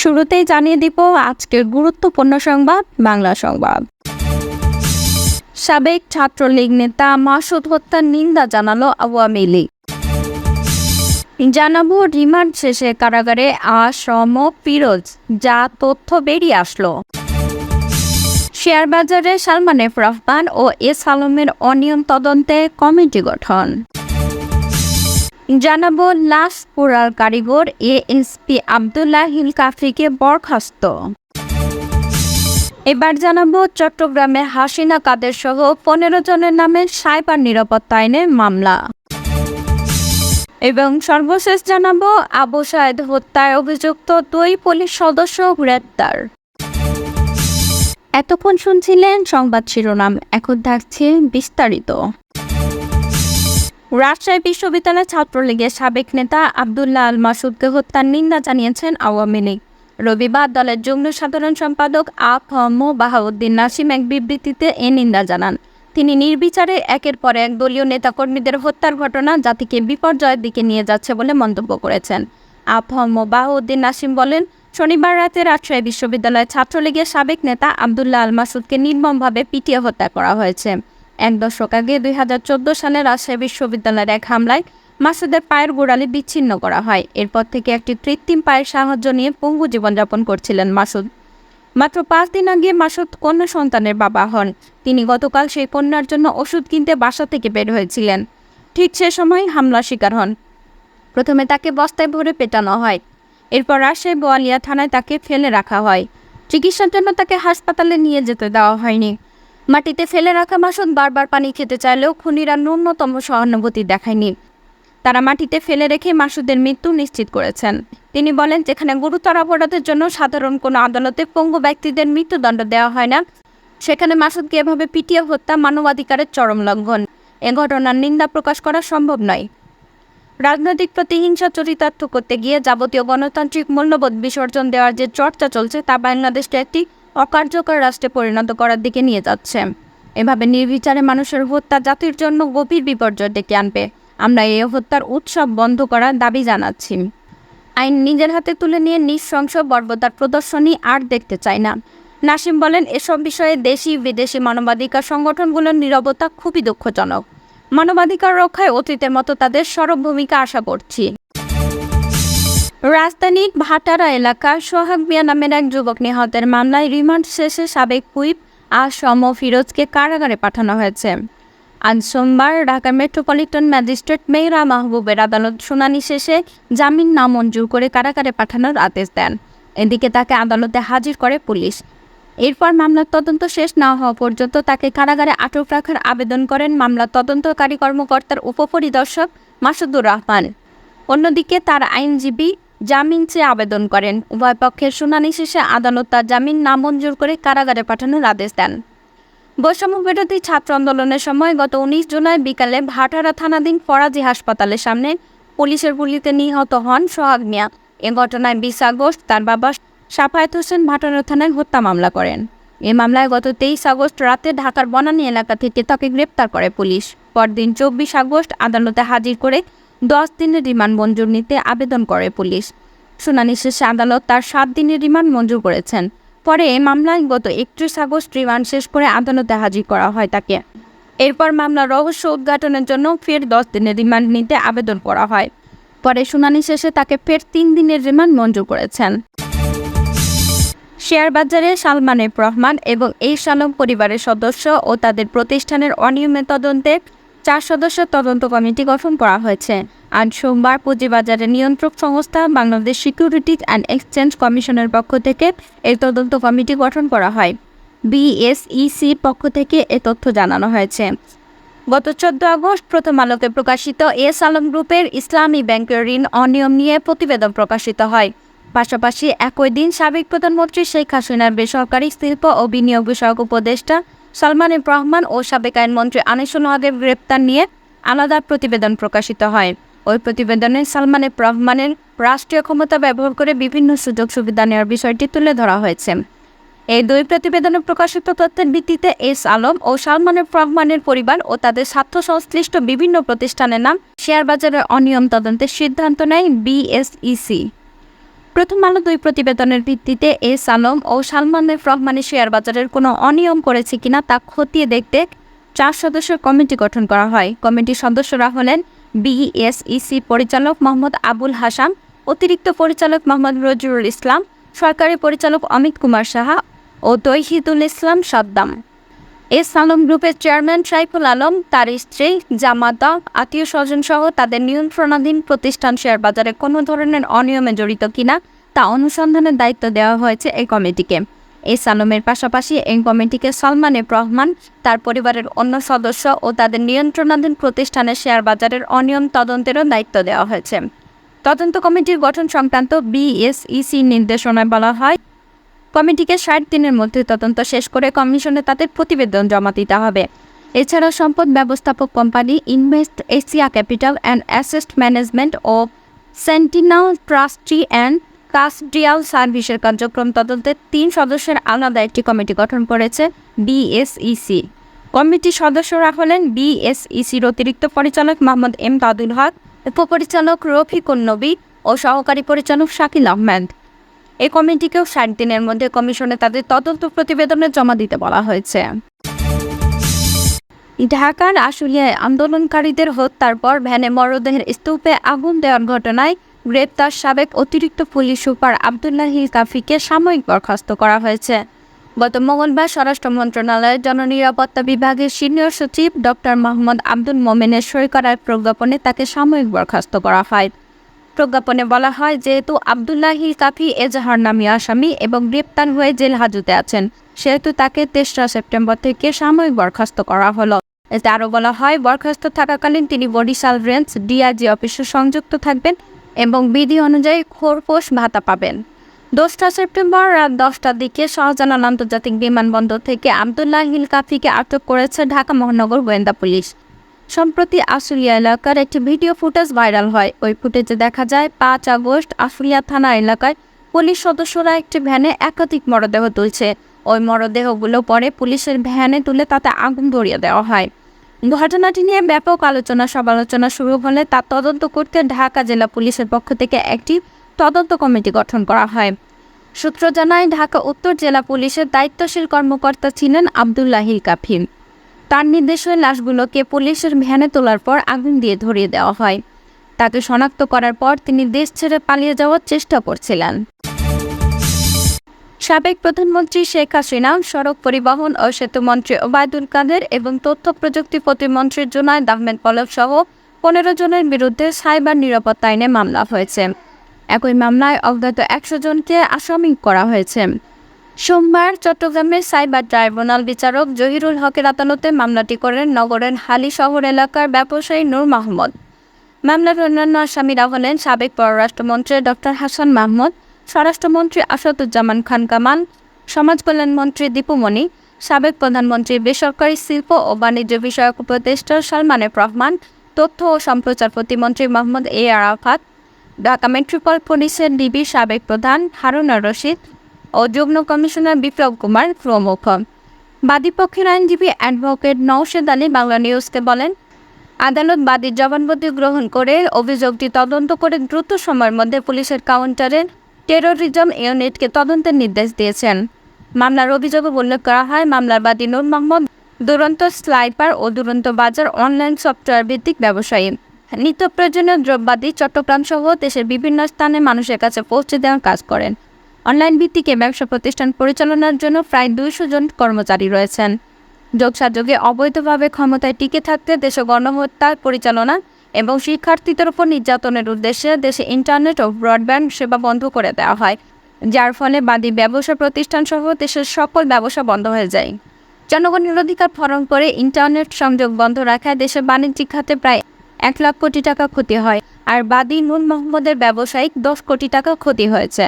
শুরুতেই জানিয়ে দিব আজকের গুরুত্বপূর্ণ সংবাদ বাংলা সংবাদ। সাবেক ছাত্রলীগ নেতা মাসুদ হত্যার নিন্দা জানালো আওয়ামী লীগ। জানাবো রিমান্ড শেষে কারাগারে আ.স.ম. ফিরোজ, যা তথ্য বেরিয়ে আসলো। শেয়ার বাজারে সালমান এফ রহমান ও এস আলমের অনিয়ম তদন্তে কমিটি গঠন। জানাবো লাশ পোড়ার কারিগর এএসপি আব্দুল্লাহিল কাফিকে বরখাস্ত। এবার জানাবো চট্টগ্রামে হাসিনা কাদের সহ 15 জনের নামে সাইবার নিরাপত্তা আইনে মামলা। এবং সর্বশেষ জানাবো আবু সায়েদ হত্যায় অভিযুক্ত 2 পুলিশ সদস্য গ্রেপ্তার। এতক্ষণ শুনছিলেন সংবাদ শিরোনাম, এখন থাকছে বিস্তারিত। রাজশাহী বিশ্ববিদ্যালয় ছাত্রলীগের সাবেক নেতা আব্দুল্লাহ আল মাসুদকে হত্যার নিন্দা জানিয়েছেন আওয়ামী লীগ। রবিবার দলের যুগ্ম সাধারণ সম্পাদক আ.খ.ম. বাহাউদ্দিন নাসিম এক বিবৃতিতে এ নিন্দা জানান। তিনি নির্বিচারে একের পর এক দলীয় নেতাকর্মীদের হত্যার ঘটনা জাতিকে বিপর্যয়ের দিকে নিয়ে যাচ্ছে বলে মন্তব্য করেছেন। আ.খ.ম. বাহাউদ্দিন নাসিম বলেন, শনিবার রাতে রাজশাহী বিশ্ববিদ্যালয়ের ছাত্রলীগের সাবেক নেতা আব্দুল্লাহ আল মাসুদকে নির্মমভাবে পিটিয়ে হত্যা করা হয়েছে। 1 দশক আগে 2014 সালে রাজশাহী বিশ্ববিদ্যালয়ের এক হামলায় মাসুদের পায়ের গোড়ালি বিচ্ছিন্ন করা হয়। এরপর থেকে একটি কৃত্রিম পায়ের সাহায্য নিয়ে পঙ্গু জীবনযাপন করছিলেন মাসুদ। মাত্র 5 দিন আগে মাসুদ কন্যা সন্তানের বাবা হন। তিনি গতকাল সেই কন্যার জন্য ওষুধ কিনতে বাসা থেকে বের হয়েছিলেন। ঠিক সে সময় হামলার শিকার হন। প্রথমে তাকে বস্তায় ভরে পেটানো হয়। এরপর রাজশাহী বোয়ালিয়া থানায় তাকে ফেলে রাখা হয়। চিকিৎসার জন্য তাকে হাসপাতালে নিয়ে যেতে দেওয়া হয়নি। মাটিতে ফেলে রাখা মাসুদ বারবার পানি খেতে চাইলেও খুনিরা ন্যূনতম সহানুভূতি দেখায়নি। তারা মাটিতে ফেলে রেখে মাসুদের মৃত্যু নিশ্চিত করেছেন। তিনি বলেন, যেখানে গুরুতর অপরাধের জন্য সাধারণ কোনো আদালতে পঙ্গু ব্যক্তিদের মৃত্যুদণ্ড দেওয়া হয় না, সেখানে মাসুদকে এভাবে পিটিয়ে হত্যা মানবাধিকারের চরম লঙ্ঘন। এ ঘটনার নিন্দা প্রকাশ করা সম্ভব নয়। রাজনৈতিক প্রতিহিংসা চরিতার্থ করতে গিয়ে যাবতীয় গণতান্ত্রিক মূল্যবোধ বিসর্জন দেওয়ার যে চর্চা চলছে, তা বাংলাদেশকে একটি অকার্যকর রাষ্ট্রে পরিণত করার দিকে নিয়ে যাচ্ছে। এভাবে নির্বিচারে মানুষের হত্যা জাতির জন্য গভীর বিপর্যয় ডেকে আনবে। আমরা এই হত্যার উৎসব বন্ধ করার দাবি জানাচ্ছি। আইন নিজের হাতে তুলে নিয়ে নৃশংস বর্বরতার প্রদর্শনী আর দেখতে চাই না। নাসিম বলেন, এসব বিষয়ে দেশি বিদেশি মানবাধিকার সংগঠনগুলোর নীরবতা খুবই দুঃখজনক। মানবাধিকার রক্ষায় অতীতের মতো তাদের সরব ভূমিকা আশা করছি। রাজধানীর ভাটারা এলাকার সোহাগ মিয়া নামের এক যুবক নিহতের মামলায় রিমান্ড শেষে সাবেক হুইপ আ.স.ম. ফিরোজকে কারাগারে পাঠানো হয়েছে। আজ সোমবার ঢাকা মেট্রোপলিটন ম্যাজিস্ট্রেট মেহরা মাহবুবের আদালত শুনানি শেষে জামিন নামঞ্জুর করে কারাগারে পাঠানোর আদেশ দেন। এদিকে তাকে আদালতে হাজির করে পুলিশ। এরপর মামলার তদন্ত শেষ না হওয়া পর্যন্ত তাকে কারাগারে আটক রাখার আবেদন করেন মামলার তদন্তকারী কর্মকর্তার উপপরিদর্শক মাসুদুর রহমান। অন্যদিকে তার আইনজীবী জামিন চেয়ে আবেদন করেন। উভয় পক্ষের শুনানি শেষে আদালত তার জামিন নামঞ্জুর করে কারাগারে পাঠানোর আদেশ দেন। বৈষম্য বিরোধী ছাত্র আন্দোলনের সময় গত 19 জুলাই বিকালে ভাটারা থানাধীন ফরাজি হাসপাতালের সামনে পুলিশের গুলিতে নিহত হন সোহাগ মিয়া। এ ঘটনায় 20 আগস্ট তার বাবা সাফায়েত হোসেন ভাটারা থানায় হত্যা মামলা করেন। এ মামলায় গত 23 আগস্ট রাতে ঢাকার বনানী এলাকা থেকে তাকে গ্রেপ্তার করে পুলিশ। পরদিন 24 আগস্ট আদালতে হাজির করে 10 দিনের রিমান্ড মঞ্জুর নিতে আবেদন করে পুলিশ। শুনানি শেষে আদালত তার 7 দিনের রিমান্ড মঞ্জুর করেছেন। পরে এ মামলায় গত 31 আগস্ট রিমান্ড শেষ করে আদালতে হাজির করা হয় তাকে। এরপর মামলার রহস্য উদ্ঘাটনের জন্য ফের 10 দিনের রিমান্ড নিতে আবেদন করা হয়। পরে শুনানি শেষে তাকে ফের 3 দিনের রিমান্ড মঞ্জুর করেছেন। শেয়ার বাজারে সালমান এফ রহমান এবং এস আলম পরিবারের সদস্য ও তাদের প্রতিষ্ঠানের অনিয়মের তদন্তে 4 সদস্যের তদন্ত কমিটি গঠন করা হয়েছে। আজ সোমবার পুঁজিবাজারের নিয়ন্ত্রক সংস্থা বাংলাদেশ সিকিউরিটিজ অ্যান্ড এক্সচেঞ্জ কমিশনের পক্ষ থেকে এই তদন্ত কমিটি গঠন করা হয়। বিএসইসির পক্ষ থেকে এ তথ্য জানানো হয়েছে। গত 14 আগস্ট প্রথম আলোকে প্রকাশিত এস আলম গ্রুপের ইসলামী ব্যাংকের ঋণ অনিয়ম নিয়ে প্রতিবেদন প্রকাশিত হয়। পাশাপাশি একই দিন সাবেক প্রধানমন্ত্রী শেখ হাসিনার বেসরকারি শিল্প ও বিনিয়োগ বিষয়ক উপদেষ্টা সালমান এফ রহমান ও সাবেক আইনমন্ত্রী আনিসুল হকের গ্রেপ্তার নিয়ে আলাদা প্রতিবেদন প্রকাশিত হয়। ওই প্রতিবেদনে সালমান এফ রহমানের রাষ্ট্রীয় ক্ষমতা ব্যবহার করে বিভিন্ন সুযোগ সুবিধা নেওয়ার বিষয়টি তুলে ধরা হয়েছে। এই 2 প্রতিবেদনে প্রকাশিত তথ্যের ভিত্তিতে এস আলম ও সালমান এফ রহমানের পরিবার ও তাদের স্বার্থ সংশ্লিষ্ট বিভিন্ন প্রতিষ্ঠানের নাম শেয়ার বাজারের অনিয়ম তদন্তের সিদ্ধান্ত নেয় বিএসইসি। প্রথম আলো 2 প্রতিবেদনের ভিত্তিতে এস আলম ও সালমানের রহমানের শেয়ার বাজারের কোনো অনিয়ম করেছে কিনা তা খতিয়ে দেখতে 4 সদস্যের কমিটি গঠন করা হয়। কমিটির সদস্যরা হলেন বিএসইসি পরিচালক মোহাম্মদ আবুল হাসান, অতিরিক্ত পরিচালক মোহাম্মদ রজিউল ইসলাম, সরকারি পরিচালক অমিত কুমার সাহা ও তৌহিদুল ইসলাম সাদ্দাম। এস আলম গ্রুপের চেয়ারম্যান সাইফুল আলম, তার স্ত্রী জামাতা, আত্মীয় স্বজন সহ তাদের নিয়ন্ত্রণাধীন প্রতিষ্ঠান শেয়ার বাজারে কোনো ধরনের অনিয়মে জড়িত কিনা তা অনুসন্ধানের দায়িত্ব দেওয়া হয়েছে এই কমিটিকে। এস আলমের পাশাপাশি এই কমিটিকে সালমান এফ রহমান, তার পরিবারের অন্য সদস্য ও তাদের নিয়ন্ত্রণাধীন প্রতিষ্ঠানের শেয়ার বাজারের অনিয়ম তদন্তেরও দায়িত্ব দেওয়া হয়েছে। তদন্ত কমিটির গঠন সংক্রান্ত বিএসইসি নির্দেশনায় বলা হয়, কমিটিকে 60 দিনের মধ্যে তদন্ত শেষ করে কমিশনে তাদের প্রতিবেদন জমা দিতে হবে। এছাড়া সম্পদ ব্যবস্থাপক company Invest Asia Capital and Asset Management ও সেন্টিনাল ট্রাস্টি অ্যান্ড কাস্টডিয়াল সার্ভিসের কার্যক্রম তদন্তে 3 সদস্যের আলাদা একটি কমিটি গঠন করেছে বিএসইসি। কমিটির সদস্যরা হলেন বিএসইসির অতিরিক্ত পরিচালক মোহাম্মদ এমদাদুল হক, উপপরিচালক রফিকুন নবী ও সহকারী পরিচালক শাকিল আহমেদ। এই কমিটিকেও 60 দিনের মধ্যে কমিশনে তাদের তদন্ত প্রতিবেদনে জমা দিতে বলা হয়েছে। ঢাকার আশুলিয়ায় আন্দোলনকারীদের হত্যার পর ভ্যানে মরদেহের স্তূপে আগুন দেওয়ার ঘটনায় গ্রেপ্তার সাবেক অতিরিক্ত পুলিশ সুপার আবদুল্লাহ কাফিকে সাময়িক বরখাস্ত করা হয়েছে। গত মঙ্গলবার স্বরাষ্ট্র মন্ত্রণালয়ের জননিরাপত্তা বিভাগের সিনিয়র সচিব ডক্টর মোহাম্মদ আব্দুল মোমেনের সই করার প্রজ্ঞাপনে তাকে সাময়িক বরখাস্ত করা হয়। প্রজ্ঞাপনে বলা হয়, যেহেতু আবদুল্লাহ কাফি এজাহার নামী আসামি এবং গ্রেপ্তার হয়ে জেল হাজতে আছেন, সেহেতু তাকে 3রা সেপ্টেম্বর থেকে সাময়িক বরখাস্ত করা হলো। এতে আরও বলা হয়, বরখাস্ত থাকাকালীন তিনি বরিশাল রেঞ্জ ডিআইজি অফিসে সংযুক্ত থাকবেন এবং বিধি অনুযায়ী খোরপোশ ভাতা পাবেন। 2রা সেপ্টেম্বর রাত 10টার দিকে শাহজালাল আন্তর্জাতিক বিমানবন্দর থেকে আবদুল্লাহ কাফিকে আটক করেছে ঢাকা মহানগর গোয়েন্দা পুলিশ। সম্প্রতি আশুলিয়া এলাকার একটি ভিডিও ফুটেজ ভাইরাল হয়। ওই ফুটেজে দেখা যায় 5 আগস্ট আশুলিয়া থানা এলাকায় পুলিশ সদস্যরা একটি ভ্যানে একাধিক মরদেহ তুলছে। ওই মরদেহগুলো পরে পুলিশের ভ্যানে তুলে তাতে আগুন ধরিয়ে দেওয়া হয়। ঘটনাটি নিয়ে ব্যাপক আলোচনা সমালোচনা শুরু হলে তা তদন্ত করতে ঢাকা জেলা পুলিশের পক্ষ থেকে একটি তদন্ত কমিটি গঠন করা হয়। সূত্র জানায়, ঢাকা উত্তর জেলা পুলিশের দায়িত্বশীল কর্মকর্তা ছিলেন আবদুল্লাহ কাফি। তার নির্দেশে লাশগুলোকে পুলিশের ভ্যানে তোলার পর আগুন দিয়ে ধরিয়ে দেওয়া হয়। তাকে শনাক্ত করার পর তিনি দেশ ছেড়ে পালিয়ে যাওয়ার চেষ্টা করছিলেন। সাবেক প্রধানমন্ত্রী শেখ হাসিনা, সড়ক পরিবহন ও সেতু মন্ত্রী ওবায়দুল কাদের এবং তথ্য প্রযুক্তি প্রতিমন্ত্রী জুনায়েদ আহমেদ পলক সহ 15 জনের বিরুদ্ধে সাইবার নিরাপত্তা আইনে মামলা হয়েছে। একই মামলায় অজ্ঞাত 100 জনকে আসামি করা হয়েছে। সোমবার চট্টগ্রামের সাইবার ট্রাইব্যুনাল বিচারক জহিরুল হকের আদালতে মামলাটি করেন নগরের হালি শহর এলাকার ব্যবসায়ী নূর মাহমুদ। মামলার অন্যান্য আসামিরা হলেন সাবেক পররাষ্ট্রমন্ত্রী ডক্টর হাসান মাহমুদ, স্বরাষ্ট্রমন্ত্রী আসাদুজ্জামান খান কামাল, সমাজ কল্যাণমন্ত্রী দীপুমণি, সাবেক প্রধানমন্ত্রী বেসরকারি শিল্প ও বাণিজ্য বিষয়ক উপদেষ্টা সালমান এফ রহমান, তথ্য ও সম্প্রচার প্রতিমন্ত্রী মোহাম্মদ এ আরাফাত, ঢাকা মেট্রোপল পুলিশের ডিবি সাবেক প্রধান হারুন আর রশিদ ও যুগ্ম কমিশনার বিপ্লব কুমার প্রমুখ। বাদীপক্ষের আইনজীবী অ্যাডভোকেট নওশেদ আলী বাংলা নিউজকে বলেন, আদালত বাদীর জবানবন্দি গ্রহণ করে অভিযোগটি তদন্ত করে দ্রুত সময়ের মধ্যে পুলিশের কাউন্টারের টেরোরিজম ইউনিটকে তদন্তের নির্দেশ দিয়েছেন। মামলার অভিযোগে উল্লেখ করা হয়, মামলার বাদী নূর মোহাম্মদ দুরন্ত স্লাইপার ও দুরন্ত বাজার অনলাইন সফটওয়্যার ভিত্তিক ব্যবসায়ী। নিত্য প্রয়োজনীয় দ্রব্যাদি চট্টগ্রাম সহ দেশের বিভিন্ন স্থানে মানুষের কাছে পৌঁছে দেওয়ার কাজ করেন। অনলাইন ভিত্তিক ব্যবসা প্রতিষ্ঠান পরিচালনার জন্য প্রায় 200 জন কর্মচারী রয়েছেন। যোগসাযোগে অবৈধভাবে ক্ষমতায় টিকে থাকতে দেশে গণহত্যার পরিচালনা এবং শিক্ষার্থীদের উপর নির্যাতনের উদ্দেশ্যে দেশে ইন্টারনেট ও ব্রডব্যান্ড সেবা বন্ধ করে দেওয়া হয়, যার ফলে বাদী ব্যবসা প্রতিষ্ঠান সহ দেশের সকল ব্যবসা বন্ধ হয়ে যায়। জনগণের অধিকার হরণ করে ইন্টারনেট সংযোগ বন্ধ রাখায় দেশের বাণিজ্যিক খাতে প্রায় 1 লাখ কোটি টাকা ক্ষতি হয়, আর বাদী নূর মোহাম্মদের ব্যবসায়িক 10 কোটি টাকা ক্ষতি হয়েছে।